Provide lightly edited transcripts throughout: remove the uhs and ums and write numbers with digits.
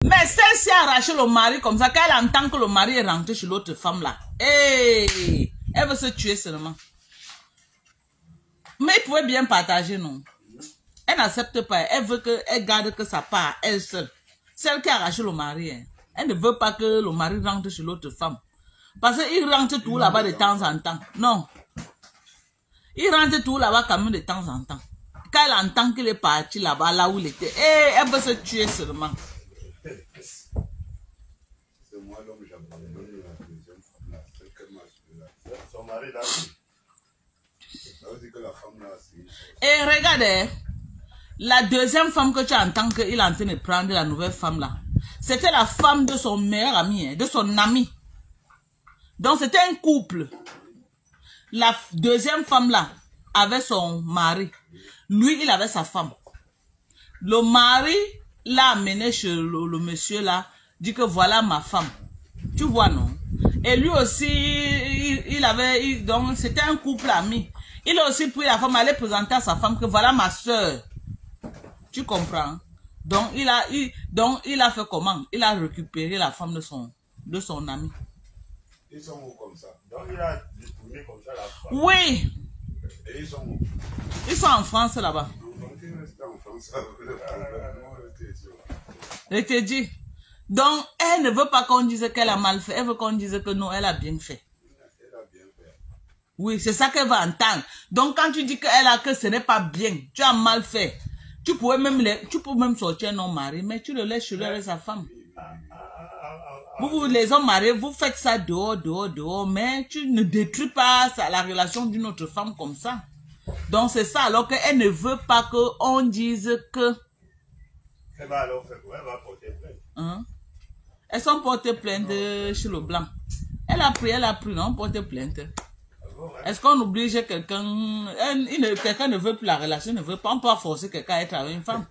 Mais celle-ci a arraché le mari comme ça, quand elle entend que le mari est rentré chez l'autre femme là. Hey, elle veut se tuer seulement. Mais il pouvait bien partager, non? Elle n'accepte pas. Elle veut qu'elle garde que sa part, elle seule. Celle qui a arraché le mari. Hein. Elle ne veut pas que le mari rentre chez l'autre femme. Parce qu'il rentre tout là-bas de temps en temps. Non. Il rentre tout là-bas quand même de temps en temps. Quand elle entend qu'il est parti là-bas, là où il était, elle veut se tuer seulement. C'est moi l'homme, j'ai abandonné la deuxième femme là. Son mari là, ça veut dire que la femme là, c'est... Et regardez, la deuxième femme que tu entends qu'il est en train de prendre, la nouvelle femme là, c'était la femme de son meilleur ami, hein, de son ami. Donc c'était un couple. La deuxième femme là avait son mari. Lui, il avait sa femme. Le mari l'a amené chez le monsieur là, dit que voilà ma femme. Tu vois, non? Et lui aussi, donc c'était un couple ami. Il a aussi pris la femme, aller présenter à sa femme que voilà ma soeur. Tu comprends? Donc il a fait comment? Il a récupéré la femme de son ami. Ils sont où comme ça? Donc il a détourné comme ça la femme. Oui. Et ils sont où? Ils sont en France là-bas. Donc ils restent en France. Je te dis. Donc elle ne veut pas qu'on dise qu'elle a mal fait. Elle veut qu'on dise que non, elle a bien fait. Elle a bien fait. Oui, c'est ça qu'elle va entendre. Donc quand tu dis que ce n'est pas bien, tu as mal fait. Tu peux même sortir un homme marié, mais tu le laisses chez lui avec sa femme. Vous, les hommes mariés, vous faites ça dehors, mais tu ne détruis pas la relation d'une autre femme comme ça. Donc c'est ça, alors qu'elle ne veut pas qu'on dise que... Elle va alors faire quoi? Elle va porter plainte. Hein? Elles sont portées plainte chez le blanc. Elle a pris, non, portée plainte. Est-ce qu'on oblige quelqu'un, quelqu'un ne veut plus la relation, ne veut pas, on peut forcer quelqu'un à être avec une femme.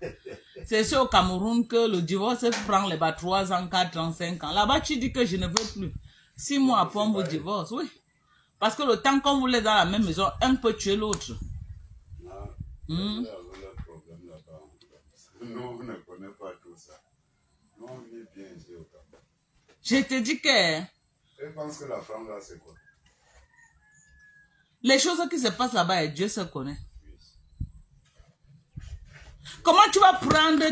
C'est sûr au Cameroun que le divorce prend les 3 ans, 4 ans, 5 ans. Là-bas, tu dis que je ne veux plus. 6 mois après, on vous divorce, oui. Parce que le temps qu'on vous laisse dans la même maison, un peut tuer l'autre. Nous, on ne connaît pas tout ça. Nous, on vit bien ici au Cameroun. Je te dis que... Je pense que la femme là, c'est quoi? Les choses qui se passent là-bas, Dieu se connaît. Comment tu vas prendre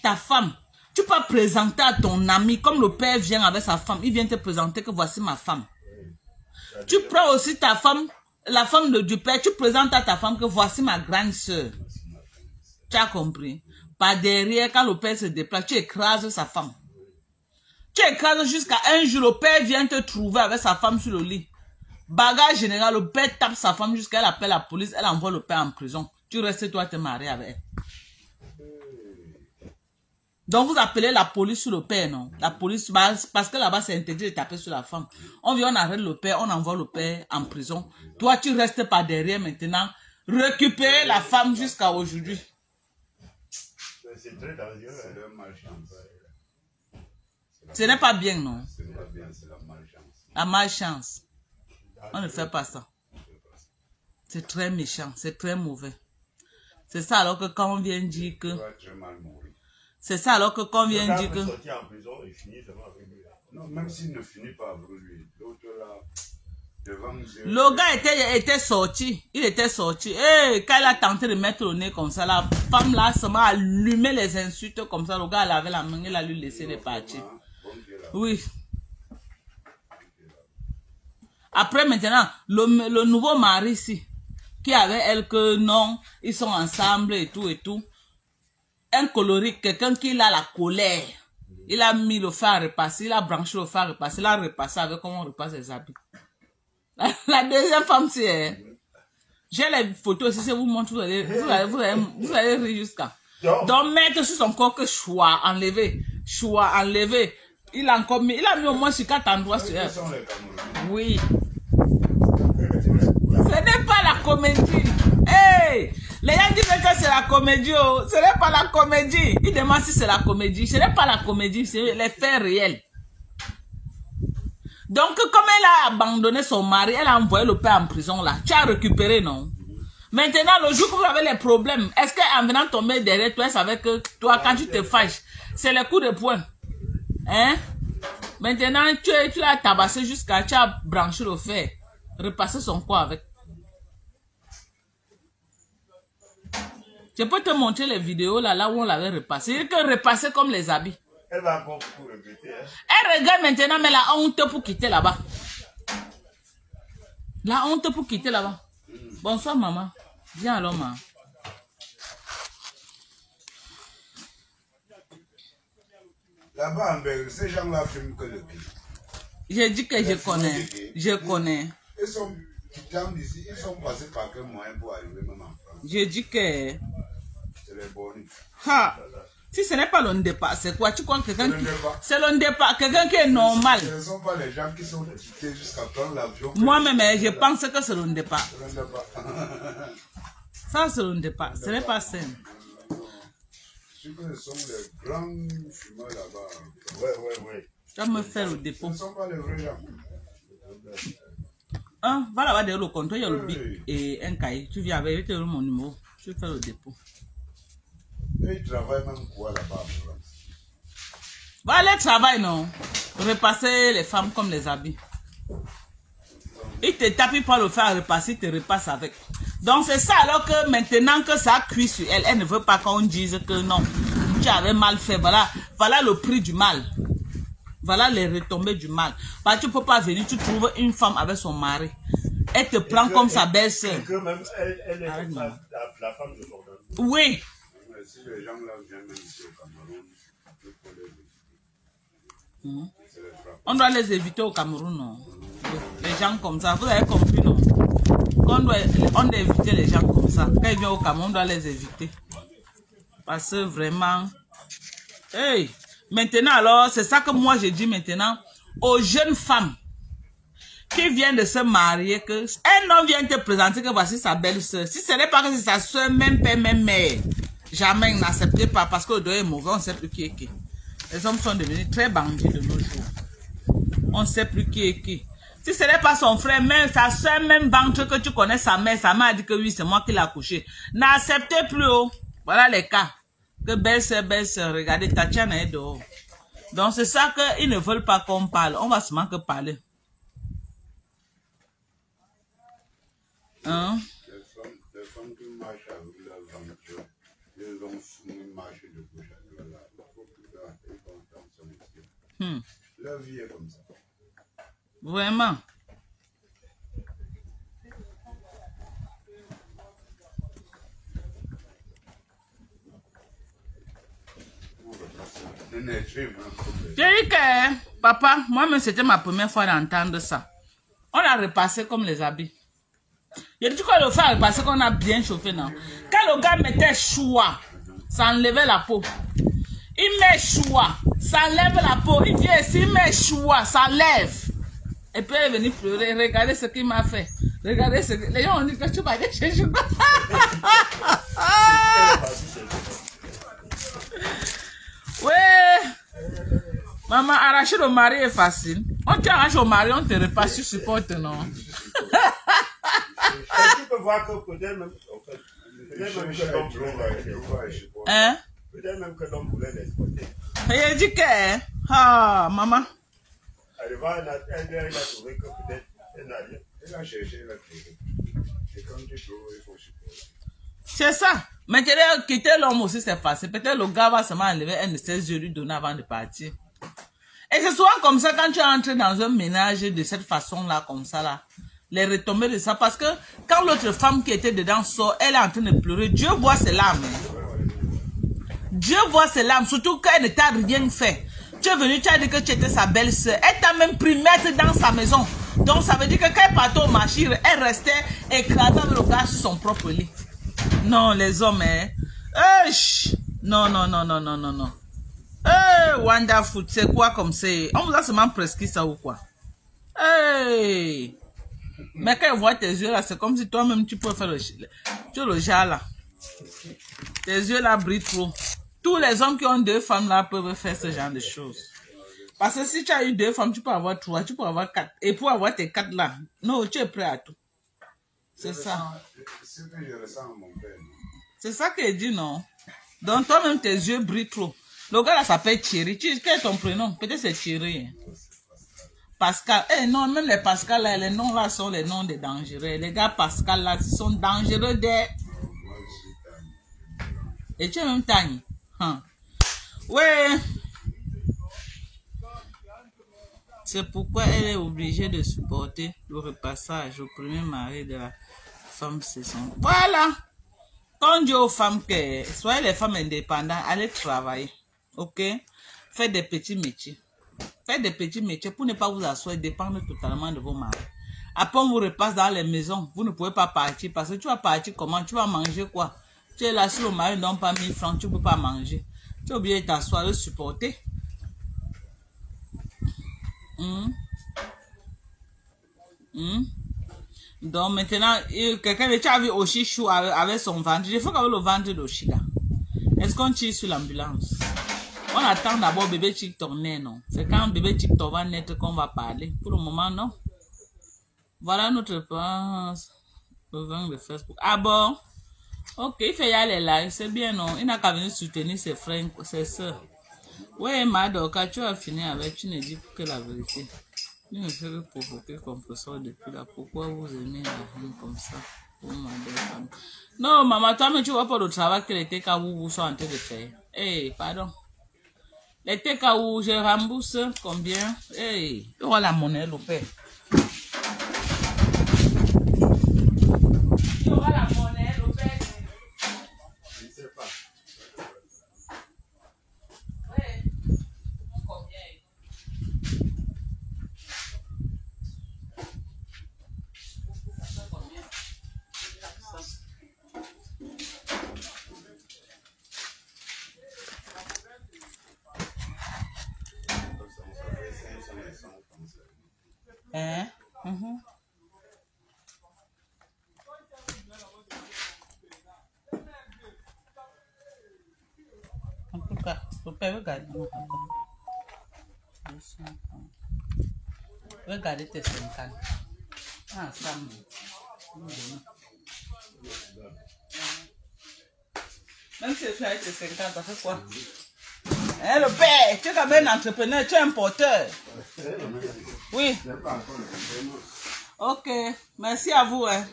ta femme? Tu peux présenter à ton ami, comme le père vient avec sa femme, il vient te présenter que voici ma femme. Tu prends aussi ta femme, la femme du père, tu présentes à ta femme que voici ma grande soeur. Tu as compris? Par derrière, quand le père se déplace, tu écrases sa femme. Tu écrases jusqu'à un jour, le père vient te trouver avec sa femme sur le lit. Bagage général, le père tape sa femme jusqu'à elle appelle la police, elle envoie le père en prison. Tu restes toi te marier avec elle. Donc vous appelez la police sur le père, non? La police, parce que là-bas c'est interdit de taper sur la femme. On vient, on arrête le père, on envoie le père en prison. Toi tu restes par derrière maintenant, récupérer la femme jusqu'à aujourd'hui. C'est très dangereux, c'est leur malchance. Ce n'est pas bien, non? Ce n'est pas bien, c'est la malchance. La malchance. On ne fait pas ça. C'est très méchant, c'est très mauvais. C'est ça alors que quand on vient dire que... C'est ça alors que quand on vient dire que... Non, même s'il ne finit pas avec lui, l'autre là, devant nous... Le gars était sorti, il était sorti. Et quand il a tenté de mettre le nez comme ça, la femme là se m'a allumé les insultes comme ça. Le gars il avait la main, il a lui laissé les partir. Oui. Après maintenant, le nouveau mari ici, qui avait elle que non, ils sont ensemble et tout. Un colorique, quelqu'un qui a la colère. Il a mis le fer à repasser, il a branché le fer à repasser, il a repassé avec comment on repasse les habits. La deuxième femme, c'est... J'ai les photos aussi, si vous montre, vous allez rire jusqu'à... Donc mettre sur son corps que choix enlevé. Il a encore mis, il a mis au moins sur 4 endroits sur elle. Oui. Ce n'est pas la comédie. Hey! Les gens disent que c'est la comédie. Oh. Ce n'est pas la comédie. Ils demandent si c'est la comédie. Ce n'est pas la comédie, c'est les faits réels. Donc, comme elle a abandonné son mari, elle a envoyé le père en prison là. Tu as récupéré, non? Maintenant, le jour que vous avez les problèmes, est-ce qu'en venant tomber derrière toi, elle savait que toi, quand tu te fâches, c'est le coup de poing. Hein? Maintenant, tu l'as tabassé jusqu'à tu as branché le fer. Repasser son corps avec. Je peux te montrer les vidéos là où on l'avait repassé. Il que repasser comme les habits. Elle va encore tout répéter. Hein? Elle regarde maintenant, mais la honte pour quitter là-bas. La honte pour quitter là-bas. Bonsoir, maman. Viens alors, maman. Là-bas, en Belgique, ces gens-là fument que le pied. J'ai dit que je connais. Je connais. Ils sont d'ici, ils sont passés par quel moyen pour arriver même en France? J'ai dit que... C'est les bonnes. Ha! Si ce n'est pas le départ, c'est quoi? Tu crois que quelqu'un qui... départ. C'est le départ, quelqu'un qui est normal. Ce ne sont pas les gens qui sont quittés jusqu'à prendre l'avion. Moi-même, je pense que c'est le départ. C'est le départ. Ça, c'est le départ. Ce n'est pas simple. Ce sont les grands fumeurs là-bas. Ouais. Tu vas me faire le dépôt. Ce ne sont pas les vrais gens. Hein? Va là-bas derrière le comptoir, il y a le bic et un cahier. Tu viens avec, je te donne mon numéro. Je vais faire le dépôt. Et ils travaillent même quoi là-bas en France? Va aller travailler, non? Repasser les femmes comme les habits. Il te tape pas le faire repasser, il te repasse avec. Donc c'est ça alors que maintenant que ça cuit sur elle, elle ne veut pas qu'on dise que non, tu avais mal fait. Voilà le prix du mal. Voilà les retombées du mal. Parce que tu ne peux pas venir, tu trouves une femme avec son mari. Elle te prend comme sa belle-sœur. Que même elle est la femme de son mari. Oui. Mais si les gens là viennent ici au Cameroun, On doit les éviter au Cameroun, non? Les gens comme ça, vous avez compris, non? On doit éviter les gens comme ça. Quand ils viennent au Cameroun, on doit les éviter. Parce que vraiment... Hey! Maintenant, alors, c'est ça que moi je dis maintenant aux jeunes femmes qui viennent de se marier, que un homme vient te présenter que voici sa belle-sœur. Si ce n'est pas que c'est sa soeur, même père, même mère, jamais n'acceptez pas parce que le doigt est mauvais, on ne sait plus qui est qui. Les hommes sont devenus très bandits de nos jours. On ne sait plus qui est qui. Si ce n'est pas son frère, même sa soeur, même ventre que tu connais sa mère a dit que oui, c'est moi qui l'ai accouché. N'acceptez plus, oh. Voilà les cas. Que belle-sœur, regardez, Tatiana est dehors. Donc c'est ça qu'ils ne veulent pas qu'on parle. On va seulement que parler. Hein? Les femmes qui marchent avec leur ventre, ils ont fini marcher de gauche à droite. Leur vie est comme ça. Vraiment. J'ai dit que, papa, moi-même, c'était ma première fois d'entendre ça. On a repassé comme les habits. J'ai dit qu'on le fait repasser qu'on a bien chauffé, non? Quand le gars mettait choix, ça enlevait la peau. Il met choix, ça enlève la peau. Il vient ici, il met choix, ça lève. Et puis il est venu pleurer. Regardez ce qu'il m'a fait. Regardez ce que... Les gens ont dit que tu vas aller chez Chouba. Ouais. Maman, arracher le mari est facile. On t'arrache au mari, on te repasse, tu supportes, non? Tu peux voir que peut-être même, en fait, peut-être même que l'homme voulait l'exploiter. Il dit que, ah, maman. Arrivant, elle a trouvé que peut-être elle n'a rien. Elle a cherché, elle a trouvé. Et quand tu trouves, il faut supporter. C'est ça. Maintenant, quitter l'homme aussi, c'est facile. Peut-être le gars va seulement enlever un de ses yeux lui donner avant de partir. Et c'est souvent comme ça quand tu entres dans un ménage de cette façon-là, comme ça, là. Les retombées de ça. Parce que quand l'autre femme qui était dedans sort, elle est en train de pleurer. Dieu voit ses larmes. Dieu voit ses larmes. Surtout quand elle ne t'a rien fait. Tu es venu, tu as dit que tu étais sa belle-sœur. Elle t'a même pris mettre dans sa maison. Donc ça veut dire que quand elle partait au marché, elle restait écrasée avec le gars sur son propre lit. Non, les hommes, hein. Non. Wonderful, c'est quoi comme c'est? On vous a seulement prescrit ça ou quoi? Hey! Mais quand elle voit tes yeux là, c'est comme si toi-même tu peux faire le jar là. Tes yeux là brillent trop. Tous les hommes qui ont 2 femmes là peuvent faire ce genre de choses. Parce que si tu as eu 2 femmes, tu peux avoir 3, tu peux avoir 4. Et pour avoir tes 4 là, non, tu es prêt à tout. C'est ça. C'est ce que je ressens à mon père. C'est ça qu'il dit, non? Donc toi-même, tes yeux brillent trop. Le gars là s'appelle Thierry. Quel est ton prénom? Peut-être c'est Thierry. Hein? Pascal. Eh non, même les Pascal là, les noms là sont les noms des dangereux. Les gars Pascal là, ils sont dangereux des... Et tu es même Tani. Hein? Ouais. C'est pourquoi elle est obligée de supporter le repassage au premier mari de la femme cessante. Voilà. Quand on dit aux femmes que soyez les femmes indépendantes, allez travailler. Ok? Faites des petits métiers. Faites des petits métiers pour ne pas vous asseoir et dépendre totalement de vos maris. Après, on vous repasse dans les maisons. Vous ne pouvez pas partir parce que tu vas partir comment? Tu vas manger quoi? Tu es là, si le mari ne donne pas 1000 francs, tu ne peux pas manger. Tu es obligé de t'asseoir, de supporter. Donc maintenant, quelqu'un de tu as vu Oshi Chou avec son ventre. Il faut qu'avec le ventre d'Oshi là. Est-ce qu'on tire sur l'ambulance? On attend d'abord bébé TikTok naît, non? C'est quand bébé TikTok va naître qu'on va parler. Pour le moment, non. Voilà notre pense. Le vin de Facebook. Ah bon? Ok, il fait y aller là. C'est bien, non? Il n'a qu'à venir soutenir ses frères, ses soeurs. Oui, Mado, quand tu as fini avec, tu ne dis que la vérité. Il ne fait que provoquer comme professeur depuis là. Pourquoi vous aimez la vie comme ça? Non, maman, toi, mais tu vois pas le travail que les TKW sont en train de faire. Eh, pardon. Les TKW, je rembourse combien? Eh, tu vois la monnaie, le père. Tu vois la monnaie, le père. Je ne sais pas. Hein? En tout cas, le père, regardez tes 50. Ah, ça même si tu as tes 50, ça fait quoi? Hein, le père, tu es quand même un entrepreneur, tu es un porteur. Oui. Ok, merci à vous. Hein.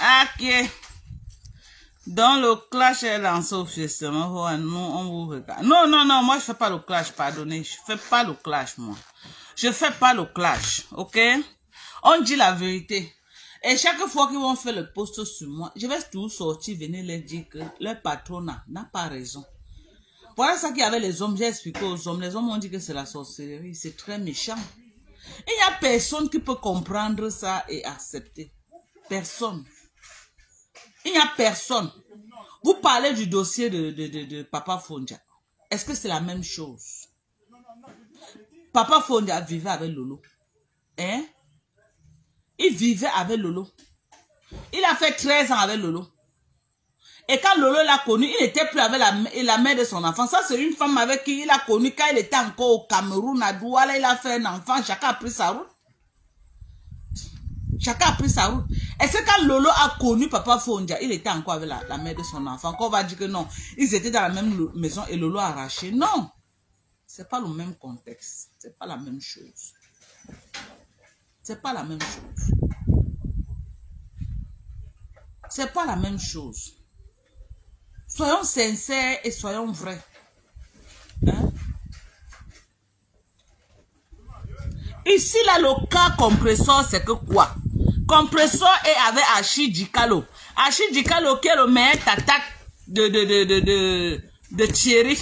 Ok. Dans le clash est lancé officiellement, nous on vous regarde. Non, non, non, moi je fais pas le clash, pardonnez, je fais pas le clash, moi. Je fais pas le clash, ok? On dit la vérité. Et chaque fois qu'ils vont faire le post sur moi, je vais tout sortir, venir leur dire que leur patron n'a pas raison. Voilà ça qu'il y avait les hommes, j'ai expliqué aux hommes. Les hommes ont dit que c'est la sorcellerie, c'est très méchant. Il n'y a personne qui peut comprendre ça et accepter. Personne. Il n'y a personne. Vous parlez du dossier de Papa Fondia. Est-ce que c'est la même chose? Papa Fondia vivait avec Lolo. Hein? Il vivait avec Lolo. Il a fait 13 ans avec Lolo. Et quand Lolo l'a connu, il n'était plus avec la mère de son enfant. Ça, c'est une femme avec qui il a connu quand il était encore au Cameroun, à Douala. Il a fait un enfant. Chacun a pris sa route. Chacun a pris sa route. Est-ce que quand Lolo a connu Papa Fondia, il était encore avec la mère de son enfant? Qu'on va dire que non, ils étaient dans la même maison et Lolo a arraché. Non. C'est pas le même contexte. C'est pas la même chose. C'est pas la même chose. C'est pas la même chose. Soyons sincères et soyons vrais. Hein? Ici, là, le cas compresseur, c'est que quoi? Compresseur est avec Achille Dikalo. Achille Dikalo qui est le meilleur tata de Thierry.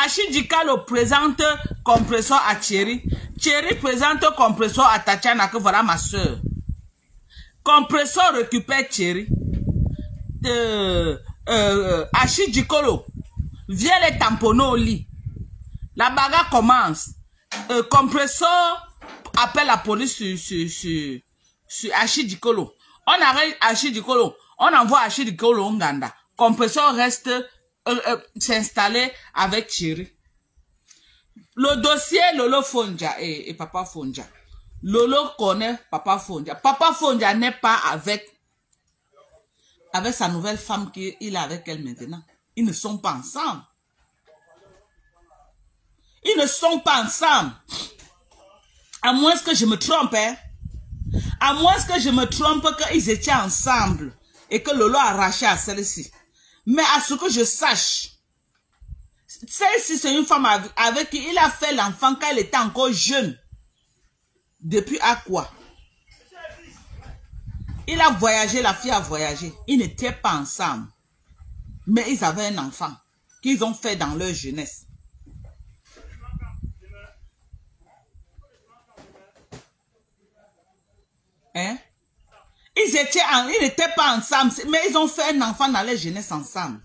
Achille Dikalo présente compresseur à Thierry. Thierry présente compresseur à Tatiana, que voilà ma soeur. Compresseur récupère Thierry. Achille Dikalo vient les tamponner au lit. La bagarre commence. Compresseur appelle la police sur Achille Dikalo. On arrête Achille Dikalo. On envoie Achille Dikalo au Nganda. Compresseur reste s'installer avec Thierry. Le dossier Lolo Fonja et Papa Fonja. Lolo connaît Papa Fonja. Papa Fonja n'est pas avec sa nouvelle femme qu'il a avec elle maintenant. Ils ne sont pas ensemble. Ils ne sont pas ensemble. À moins que je me trompe, hein. À moins que je me trompe qu'ils étaient ensemble et que Lolo a arraché à celle-ci. Mais à ce que je sache, celle-ci c'est une femme avec qui il a fait l'enfant quand elle était encore jeune. Depuis à quoi? Il a voyagé, la fille a voyagé. Ils n'étaient pas ensemble. Mais ils avaient un enfant qu'ils ont fait dans leur jeunesse. Hein? Ils n'étaient pas ensemble, mais ils ont fait un enfant dans leur jeunesse ensemble.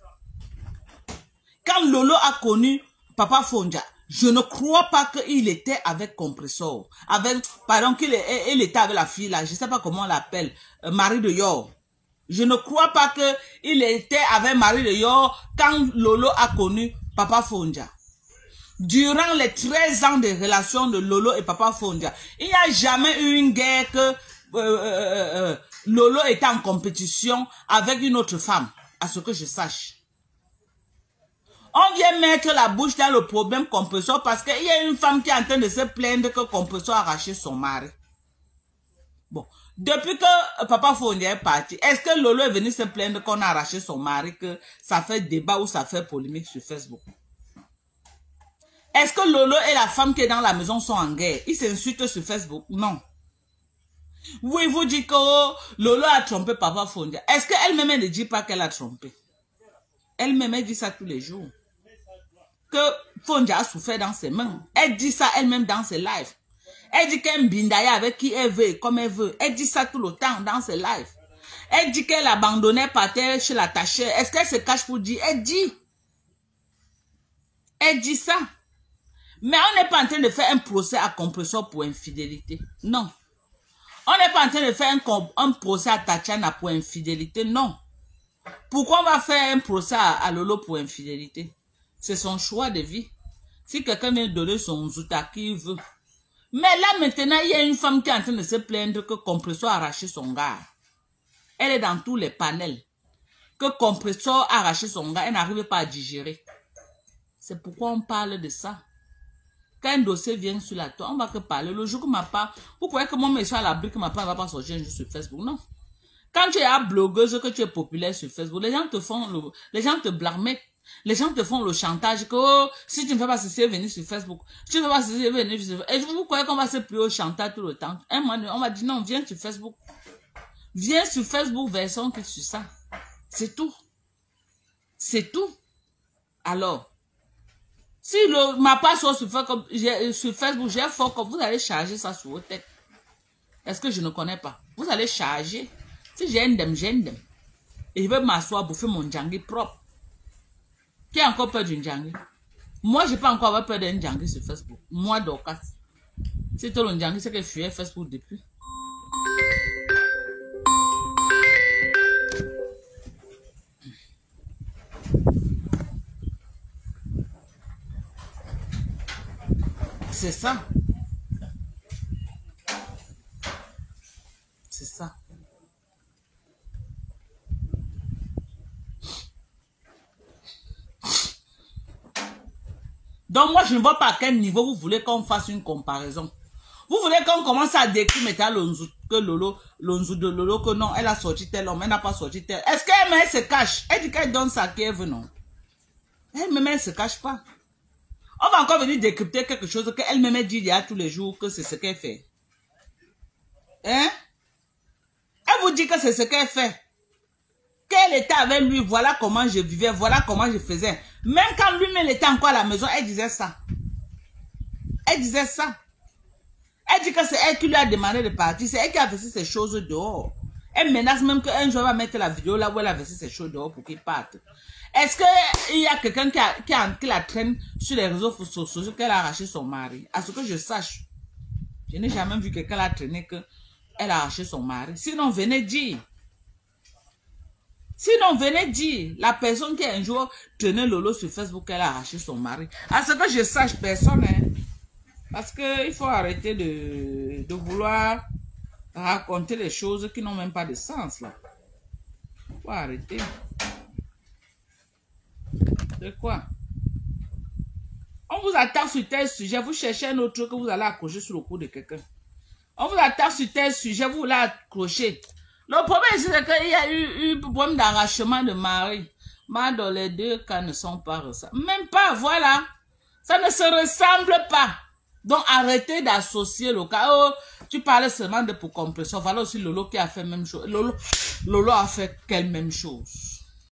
Quand Lolo a connu Papa Fonja, je ne crois pas qu'il était avec Compressor. Pardon, qu'il était avec la fille là, je ne sais pas comment on l'appelle, Marie de Yor. Je ne crois pas qu'il était avec Marie de Yor quand Lolo a connu Papa Fonja. Durant les 13 ans de relation de Lolo et Papa Fonja, il n'y a jamais eu une guerre que Lolo était en compétition avec une autre femme, à ce que je sache. On vient mettre la bouche dans le problème Compressor parce qu'il y a une femme qui est en train de se plaindre que Compressor a arraché son mari. Bon, depuis que Papa Fonja est parti, est-ce que Lolo est venu se plaindre qu'on a arraché son mari, que ça fait débat ou ça fait polémique sur Facebook? Est-ce que Lolo et la femme qui est dans la maison sont en guerre? Ils s'insultent sur Facebook? Non. Oui, vous dites que Lolo a trompé Papa Fonja. Est-ce qu'elle-même ne dit pas qu'elle a trompé? Elle-même, elle dit ça tous les jours. Que Fonja a souffert dans ses mains. Elle dit ça elle-même dans ses lives. Elle dit qu'elle bindaya avec qui elle veut, comme elle veut. Elle dit ça tout le temps dans ses lives. Elle dit qu'elle abandonnait par terre chez la tachère. Est-ce qu'elle se cache pour dire? Elle dit. Elle dit ça. Mais on n'est pas en train de faire un procès à Compressor pour infidélité. Non. On n'est pas en train de faire un procès à Tatiana pour infidélité. Non. Pourquoi on va faire un procès à Lolo pour infidélité? C'est son choix de vie. Si quelqu'un vient donner son zouta qui veut. Mais là maintenant, il y a une femme qui est en train de se plaindre que Compressor a arraché son gars. Elle est dans tous les panels. Que Compressor a arraché son gars, elle n'arrive pas à digérer. C'est pourquoi on parle de ça. Quand un dossier vient sur la toile, on va que parler. Le jour que ma part, vous croyez que moi, je suis à l'abri que ma part ne va pas sortir un jour sur Facebook? Non. Quand tu es blogueuse, que tu es populaire sur Facebook, les gens te blâment. Les gens te font le chantage que oh, si tu ne fais pas ceci, venir sur Facebook. Si tu ne fais pas ceci, venir sur Facebook. Et vous croyez qu'on va se plier au chantage tout le temps? Un moment, on va dire non, viens sur Facebook. Viens sur Facebook, version que sur ça. C'est tout. C'est tout. Alors, si ma page sur Facebook, j'ai fort comme vous allez charger ça sur votre tête. Est-ce que je ne connais pas? Vous allez charger. Si j'ai un dem, j'ai un dem. Et je vais m'asseoir, bouffer mon djangui propre. Qui a encore peur d'une djangui? Moi, je n'ai pas encore avoir peur d'un djangui sur Facebook. Moi, Dorcas. C'est tout le djangui, c'est que je suis Facebook depuis. C'est ça. C'est ça. Donc moi, je ne vois pas à quel niveau vous voulez qu'on fasse une comparaison. Vous voulez qu'on commence à décrire maintenant que Lolo, que non, elle a sorti tel homme, elle n'a pas sorti tel. Est-ce qu'elle se cache? Elle dit qu'elle donne sa kève, non? Elle-même, elle ne se cache pas. On va encore venir décrypter quelque chose qu'elle-même dit il y a tous les jours que c'est ce qu'elle fait. Hein? Elle vous dit que c'est ce qu'elle fait. Qu'elle était avec lui, voilà comment je vivais, voilà comment je faisais. Même quand lui-même était encore à la maison, elle disait ça. Elle disait ça. Elle dit que c'est elle qui lui a demandé de partir. C'est elle qui a versé ces choses dehors. Elle menace même qu'un jour elle va mettre la vidéo là où elle a versé ces choses dehors pour qu'il parte. Est-ce qu'il y a quelqu'un qui la traîne sur les réseaux sociaux qu'elle a arraché son mari? À ce que je sache, je n'ai jamais vu quelqu'un la traîner qu'elle a arraché son mari. Sinon, venez dire. Sinon, venez dire, la personne qui un jour tenait Lolo sur Facebook, elle a arraché son mari. À ce que je sache, personne, hein. Parce qu'il faut arrêter de vouloir raconter les choses qui n'ont même pas de sens, là. Il faut arrêter. C'est quoi? On vous attaque sur tel sujet, vous cherchez un autre que vous allez accrocher sur le cou de quelqu'un. On vous attaque sur tel sujet, vous voulez accrocher. Le problème, c'est qu'il y a eu un problème d'arrachement de mari. Mais dans les deux cas ne sont pas ressemblés. Même pas, voilà. Ça ne se ressemble pas. Donc, arrêtez d'associer le cas. Oh, tu parlais seulement de pour compression. Voilà aussi Lolo qui a fait la même chose. Lolo a fait quelle même chose?